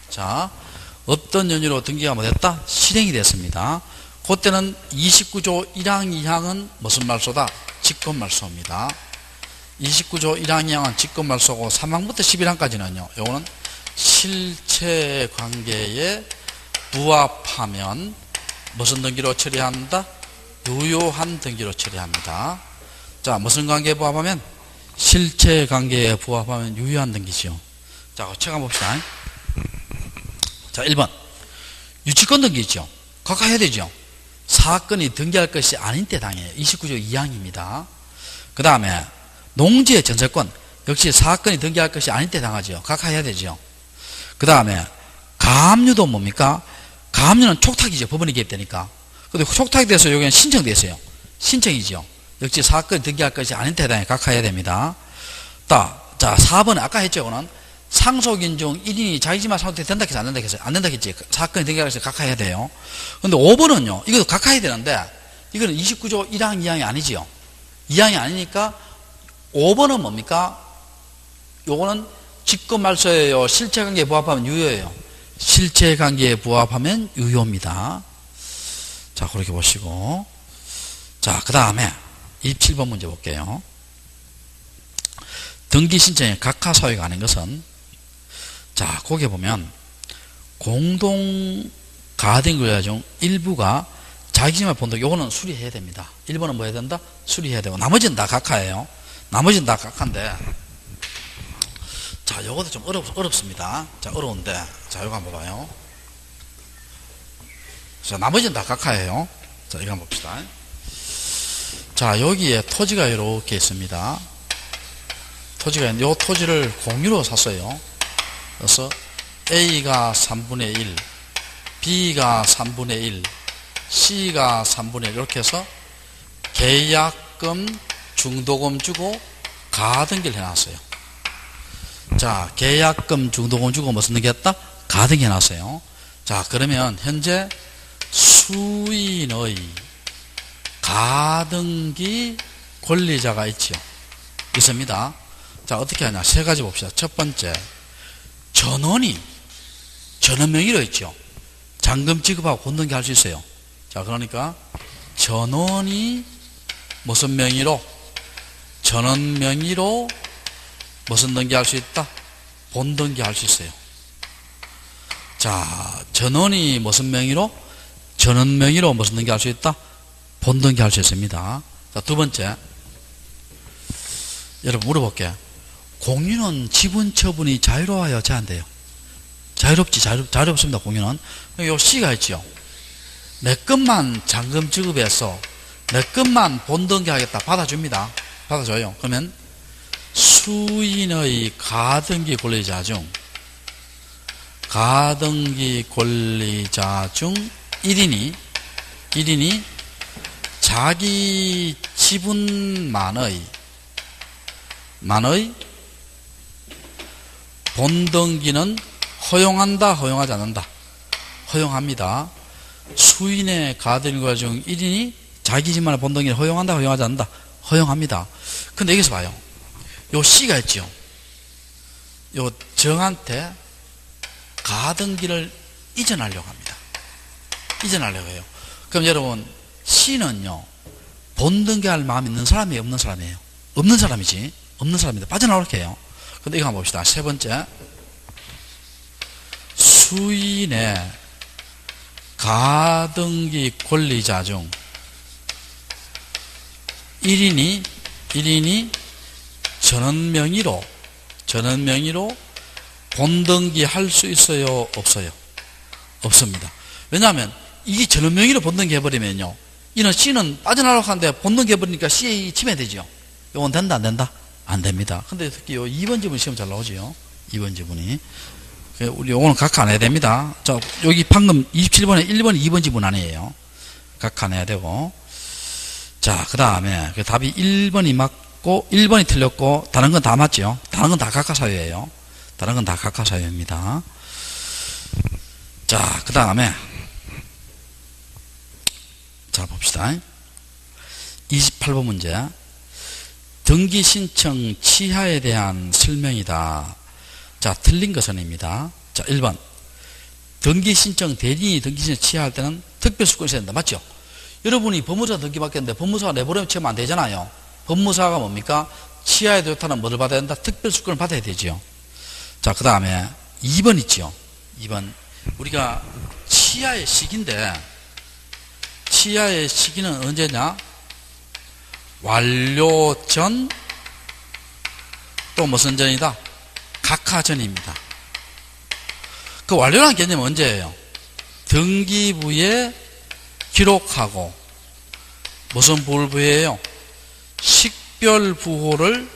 자, 어떤 연유로 등기가 뭐 됐다? 실행이 됐습니다. 그때는 29조 1항 2항은 무슨 말소다? 직권말소입니다. 29조 1항 2항은 직권말소고 3항부터 11항까지는요. 요거는 실체관계에 부합하면 무슨 등기로 처리한다? 유효한 등기로 처리합니다. 자, 무슨 관계에 부합하면? 실체관계에 부합하면 유효한 등기죠. 자, 책 한번 봅시다. 자, 1번. 유치권 등기 있죠. 각하해야 되죠. 사건이 등기할 것이 아닌 때 당해요. 29조 2항입니다. 그 다음에 농지의 전세권 역시 사건이 등기할 것이 아닌 때 당하죠. 각하해야 되죠. 그 다음에 가압류도 뭡니까? 가압류는 촉탁이죠. 법원이 개입되니까. 근데 촉탁이 돼서 여기는 신청됐어요. 신청이죠. 역시 사건이 등기할 것이 아닌 때 당해 각하해야 됩니다. 자, 4번은 아까 했죠. 그거는 상속인 중 1인이 자기 집만 상속돼 된다 했어요? 안 된다 했어요? 안 된다 했지. 사건이 등기할 것이 각하해야 돼요. 근데 5번은요. 이것도 각하해야 되는데 이거는 29조 1항 2항이 아니지요. 2항이 아니니까 5번은 뭡니까? 요거는 직권말소예요. 실체관계에 부합하면 유효예요. 실체관계에 부합하면 유효입니다. 자, 그렇게 보시고. 자, 그 다음에 27번 문제 볼게요. 등기 신청에 각하 사유가 아닌 것은, 자, 거기에 보면 공동 가등기자 중 일부가 자기 집만 본다. 요거는 수리해야 됩니다. 1번은 뭐 해야 된다? 수리해야 되고 나머지는 다 각하예요. 나머지는 다 각하인데, 자, 요것도 좀 어렵습니다. 자, 어려운데, 자, 요거 한번 봐봐요. 자, 나머지는 다 각하예요. 자, 이거 한번 봅시다. 자, 여기에 토지가 이렇게 있습니다. 토지가 있는데, 요 토지를 공유로 샀어요. 그래서 A가 3분의 1, B가 3분의 1, C가 3분의 1, 이렇게 해서 계약금, 중도금 주고 가등기를 해놨어요. 자, 계약금, 중도금 주고 무슨 등기했다? 가등기 해놨어요. 자, 그러면 현재 수인의 가등기 권리자가 있지요. 있습니다. 자, 어떻게 하냐? 세 가지 봅시다. 첫 번째, 전원 명의로 있죠. 잔금 지급하고 본등기 할 수 있어요. 자, 그러니까 전원이 무슨 명의로? 전원 명의로 무슨 등기 할 수 있다? 본등기 할 수 있어요. 자, 전원이 무슨 명의로? 전원 명의로 무슨 등기 할 수 있다? 본등기 할 수 있습니다. 자, 두 번째, 여러분 물어볼게요. 공유는 지분 처분이 자유로워요, 제한돼요? 자유롭습니다. 공유는. 요 C가 있죠. 내 것만 잔금 지급해서 내 것만 본등기 하겠다. 받아줍니다. 받아줘요. 그러면 수인의 가등기 권리자 중 1인이 자기 지분만의 본등기는 허용한다, 허용하지 않는다? 허용합니다. 수인의 가등기자 중 1인이 자기 집만의 본등기를 허용한다, 허용하지 않는다? 허용합니다. 근데 여기서 봐요. 요 C가 있죠. 요 정한테 가등기를 이전하려고 합니다. 이전하려고 해요. 그럼 여러분, C는요, 본등기 할 마음이 있는 사람이에요, 없는 사람이에요? 없는 사람이지. 없는 사람인데 빠져나올게 해요. 근데 이거 한번 봅시다. 세 번째, 수인의 가등기 권리자 중 1인이 전원 명의로 본등기 할 수 있어요, 없어요? 없습니다. 왜냐하면 이게 전원 명의로 본등기 해버리면요, 이는 C는 빠져나가려고 하는데 본등기 해버리니까 C에 침해되죠. 이건 된다, 안 된다? 안 됩니다. 근데 특히 요 2번 지분 시험 잘 나오죠. 2번 지분이. 우리 요거는 각하 안 해야 됩니다. 자, 여기 방금 27번에 1번, 2번 지분 아니에요. 각하 안 해야 되고. 자, 그 다음에 답이 1번이 맞고 1번이 틀렸고 다른 건 다 맞죠. 다른 건 다 각하 사유예요. 다른 건 다 각하사유입니다. 자, 그 다음에 자 봅시다. 28번 문제. 등기 신청 취하에 대한 설명이다. 자, 틀린 것은입니다. 자, 1번. 등기 신청, 대리인이 등기 신청 취하할 때는 특별수권이 있어야 된다. 맞죠? 여러분이 법무사 등기 받겠는데 법무사가 내버리면 취하면 안 되잖아요. 법무사가 뭡니까? 취하에 좋다는 뭐를 받아야 된다? 특별수권을 받아야 되죠. 자, 그 다음에 2번 있죠. 2번. 우리가 취하의 시기인데, 취하의 시기는 언제냐? 완료 전, 또 무슨 전이다? 각하 전입니다. 그 완료라는 개념은 언제예요? 등기부에 기록하고, 무슨 부호를 부여해요? 식별 부호를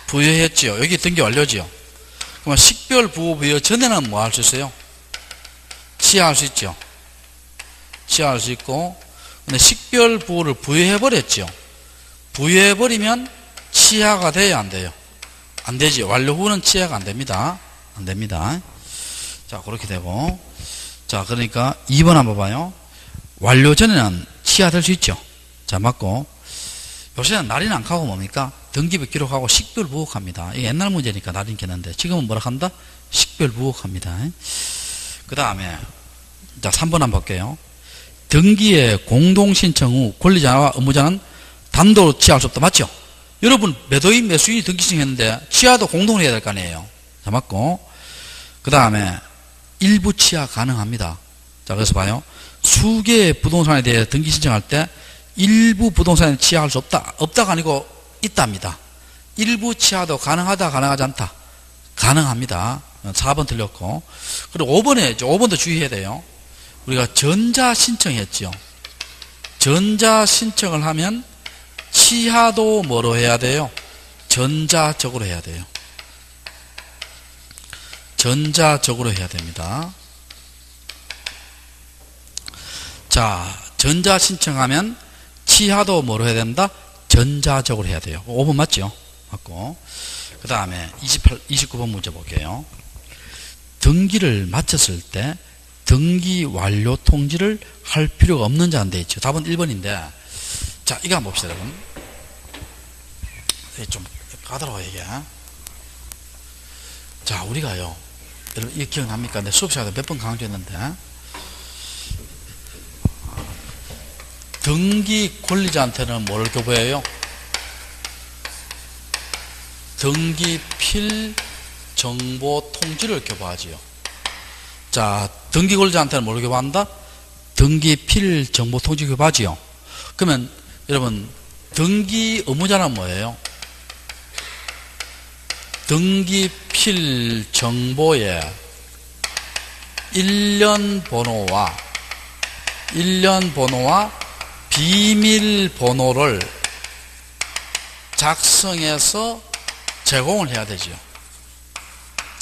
부여했지요. 여기 등기 완료지요. 그러면 식별 부호 부여 전에는 뭐 할 수 있어요? 취하할 수 있죠. 취하할 수 있고, 근데 식별 부호를 부여해버렸죠. 부여해버리면 취하가 돼요, 안 돼요? 안 되죠. 완료 후는 취하가 안 됩니다. 안 됩니다. 자, 그렇게 되고. 자, 그러니까 2번 한번 봐요. 완료 전에는 취하될 수 있죠. 자, 맞고. 요새는 날인 안 가고 뭡니까? 등기부 기록하고 식별 부호합니다. 이게 옛날 문제니까 날인 겠는데 지금은 뭐라 한다? 식별 부호합니다. 그 다음에 자 3번 한번 볼게요. 등기의 공동신청 후 권리자와 의무자는 단독으로 취하할 수 없다. 맞죠? 여러분 매도인 매수인이 등기 신청했는데 취하도 공동으로 해야 될 거 아니에요. 자, 맞고. 그 다음에 일부 취하 가능합니다. 자, 그래서 봐요. 수개의 부동산에 대해 등기 신청할 때 일부 부동산에 취하할 수 없다. 없다가 아니고 있답니다. 일부 취하도 가능하다, 가능하지 않다. 가능합니다. 4번 틀렸고. 그리고 5번도 주의해야 돼요. 우리가 전자 신청했죠. 전자 신청을 하면 취하도 뭐로 해야 돼요? 전자적으로 해야 돼요. 전자적으로 해야 됩니다. 자, 전자 신청하면 취하도 뭐로 해야 된다? 전자적으로 해야 돼요. 5번 맞죠? 맞고. 그 다음에 29번 문제 볼게요. 등기를 마쳤을 때 등기 완료 통지를 할 필요가 없는 자 안 돼 있죠. 답은 1번인데. 자, 이거 한번 봅시다, 여러분. 좀 까다로워, 이게. 자, 우리가요. 여러분, 이거 기억납니까? 내 수업 시간에 몇 번 강조했는데. 등기 권리자한테는 뭐를 교부해요? 등기필 정보 통지를 교부하지요. 자, 등기 권리자한테는 뭐를 교부한다? 등기필 정보 통지 교부하지요. 그러면 여러분 등기 의무자는 뭐예요? 등기필 정보에 일련 번호와 비밀번호를 작성해서 제공을 해야 되죠.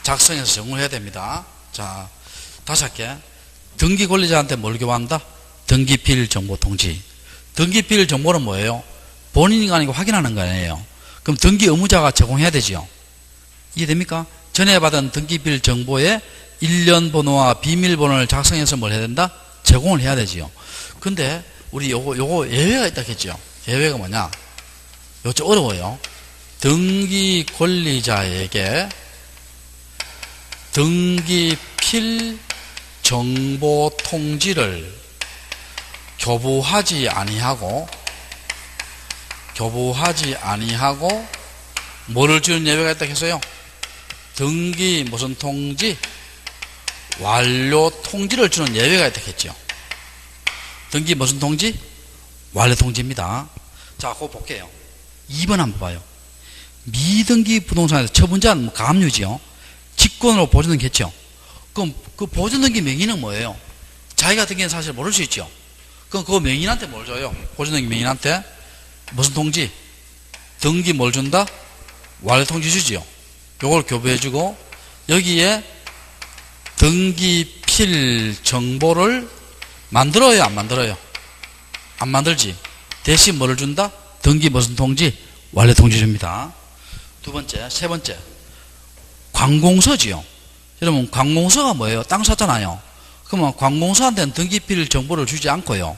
작성해서 제공을 해야 됩니다. 자, 다시 할게. 등기 권리자한테 뭘 교부한다? 등기필 정보 통지. 등기필 정보는 뭐예요? 본인이 아니고 확인하는 거 아니에요. 그럼 등기 의무자가 제공해야 되죠. 이해됩니까? 전에 받은 등기필 정보에 일련 번호와 비밀번호를 작성해서 뭘 해야 된다? 제공을 해야 되지요. 근데 우리 요거 예외가 있다 했죠. 예외가 뭐냐? 요거 좀 어려워요. 등기 권리자에게 등기필 정보 통지를 교부하지 아니하고 뭐를 주는 예외가 있다 했어요? 등기 무슨 통지? 완료 통지를 주는 예외가 있다 했죠. 등기 무슨 통지? 완료 통지입니다. 자, 그거 볼게요. 2번 한번 봐요. 미등기 부동산에서 처분자는 가압류지요. 직권으로 보존등기했죠. 그럼 그 보존등기 명의는 뭐예요? 자기가 등기한 사실을 모를 수 있죠. 그럼 그 명의인한테 뭘 줘요? 보존등기 명의인한테 무슨 통지? 등기 뭘 준다? 완료 통지 주지요. 요걸 교부해주고 여기에 등기필 정보를 만들어요, 안 만들어요? 안 만들지. 대신 뭐를 준다? 등기 무슨 통지? 완료 통지 줍니다. 두 번째, 세 번째. 관공서지요. 여러분, 관공서가 뭐예요? 땅 샀잖아요. 그러면 관공서한테는 등기필 정보를 주지 않고요.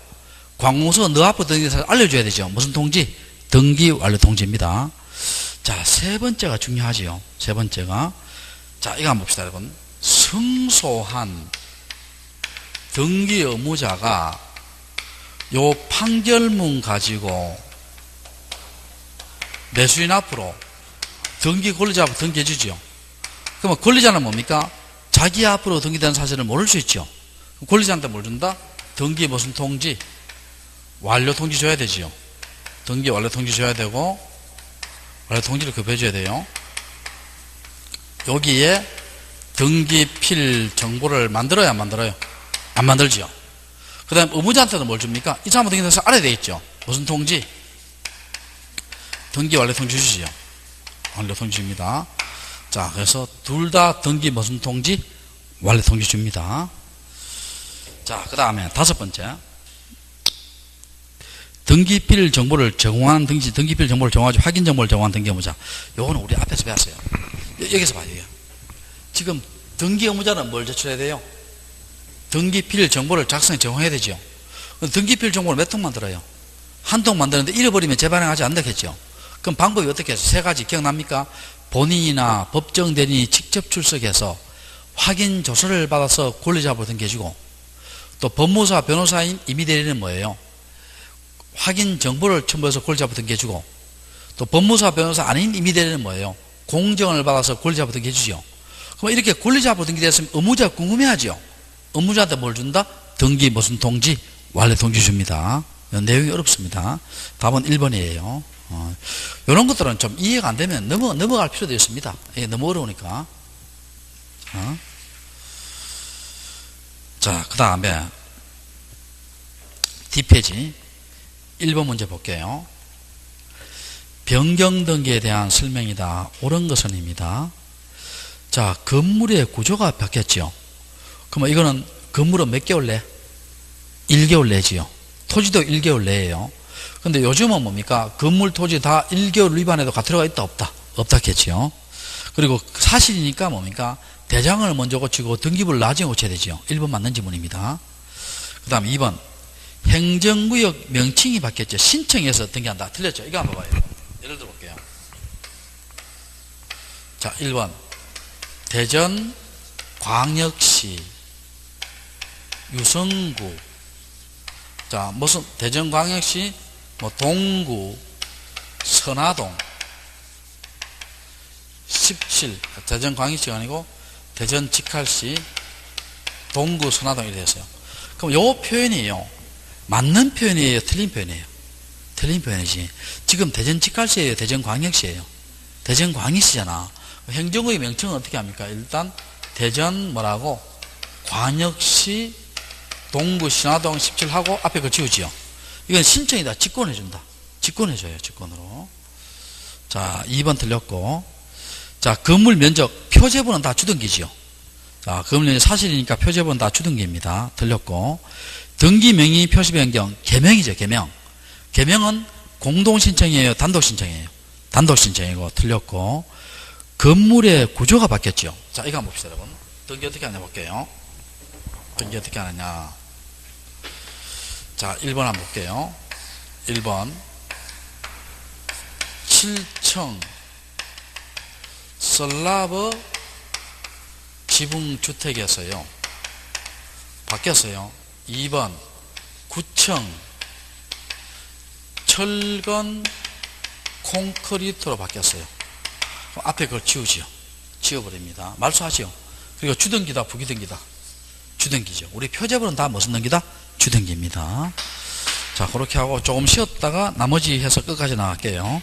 관공서가 너 앞으로 등기해서 알려줘야 되죠. 무슨 통지? 등기 완료 통지입니다. 자, 세 번째가 중요하지요. 세 번째가. 자, 이거 한번 봅시다, 여러분. 승소한 등기 의무자가 요 판결문 가지고 매수인 앞으로 등기 권리자 앞으로 등기해 주죠. 그러면 권리자는 뭡니까? 자기 앞으로 등기된 사실을 모를 수 있죠. 권리자한테 뭘 준다? 등기 무슨 통지? 완료 통지 줘야 되지요. 등기 완료 통지 줘야 되고, 완료 통지를 급해 줘야 돼요. 여기에 등기필 정보를 만들어야 안 만들어요? 안 만들지요. 그 다음 의무자한테는 뭘 줍니까? 이 사람은 등기돼서 알아야 되겠죠. 무슨 통지? 등기 완료 통지 주시죠. 완료 통지 줍니다. 자, 그래서 둘 다 등기 무슨 통지? 완료 통지 줍니다. 자, 그 다음에 다섯 번째. 등기필 정보를 제공한 등기필 정보를 제공하지 확인 정보를 제공한 등기 의무자. 요거는 우리 앞에서 배웠어요. 여기서 봐야 돼요. 지금 등기 의무자는 뭘 제출해야 돼요? 등기필 정보를 작성해 제공해야 되죠. 등기필 정보를 몇 통 만들어요? 한 통 만드는데 잃어버리면 재발행하지 않겠죠. 그럼 방법이 어떻게 해서 세 가지 기억납니까? 본인이나 법정 대리인이 직접 출석해서 확인 조서를 받아서 권리자로 등기해주고, 또 법무사 변호사인 임의대리는 뭐예요? 확인 정보를 첨부해서 권리자로 등기해주고, 또 법무사 변호사 아닌 임의대리는 뭐예요? 공정을 받아서 권리자로 등기해주죠. 그럼 이렇게 권리자로 등기됐으면 의무자가 궁금해하죠. 의무자한테 뭘 준다? 등기 무슨 통지? 완료 통지 줍니다. 내용이 어렵습니다. 답은 1번이에요. 이런 것들은 좀 이해가 안 되면 넘어갈 필요도 있습니다. 이게 너무 어려우니까. 자, 그 다음에 뒷페이지 1번 문제 볼게요. 변경 등기에 대한 설명이다. 옳은 것은입니다. 자, 건물의 구조가 바뀌었죠. 그러면 이거는 건물은 몇 개월 내? 1개월 내지요. 토지도 1개월 내예요. 근데 요즘은 뭡니까? 건물 토지 다 1개월 위반해도 가태료가 있다 없다? 없다겠지요. 그리고 사실이니까 뭡니까? 대장을 먼저 고치고 등기부를 나중에 고쳐야 되죠. 1번 맞는 지문입니다. 그 다음 2번. 행정구역 명칭이 바뀌었죠. 신청해서 등기한다. 틀렸죠? 이거 한번 봐요. 예를 들어 볼게요. 자, 1번. 대전광역시 유성구. 자, 무슨 대전광역시 동구 선화동 17 대전광역시가 아니고 대전직할시 동구 선화동 이렇게 됐어요. 그럼 요 표현이에요. 맞는 표현이에요? 틀린 표현이에요? 틀린 표현이지. 지금 대전직할시예요? 대전광역시예요? 대전광역시잖아. 행정구의 명칭은 어떻게 합니까? 일단 대전 뭐라고? 광역시 동구 신화동 17하고 앞에 그 지우지요. 이건 신청이다. 직권해준다. 직권해줘요. 직권으로. 자, 2번 틀렸고. 자, 건물 면적 표제본은 다 주등기지요. 자, 건물 면적 사실이니까 표제본은 다 주등기입니다. 틀렸고. 등기 명의 표시 변경 개명이죠. 개명. 개명은 공동신청이에요? 단독신청이에요? 단독신청이고 틀렸고. 건물의 구조가 바뀌었죠. 자, 이거 한번 봅시다, 여러분. 등기 어떻게 하냐 볼게요. 등기 어떻게 하느냐. 자, 1번 한번 볼게요. 1번. 7층 슬라브 지붕주택에서요. 바뀌었어요. 2번. 9층 철근 콘크리트로 바뀌었어요. 그럼 앞에 그걸 지우지요. 지워버립니다. 말소하지요. 그리고 주등기다, 부기등기다. 주등기죠. 우리 표제본은 다 무슨 등기다? 주등기입니다. 자, 그렇게 하고 조금 쉬었다가 나머지 해서 끝까지 나갈게요.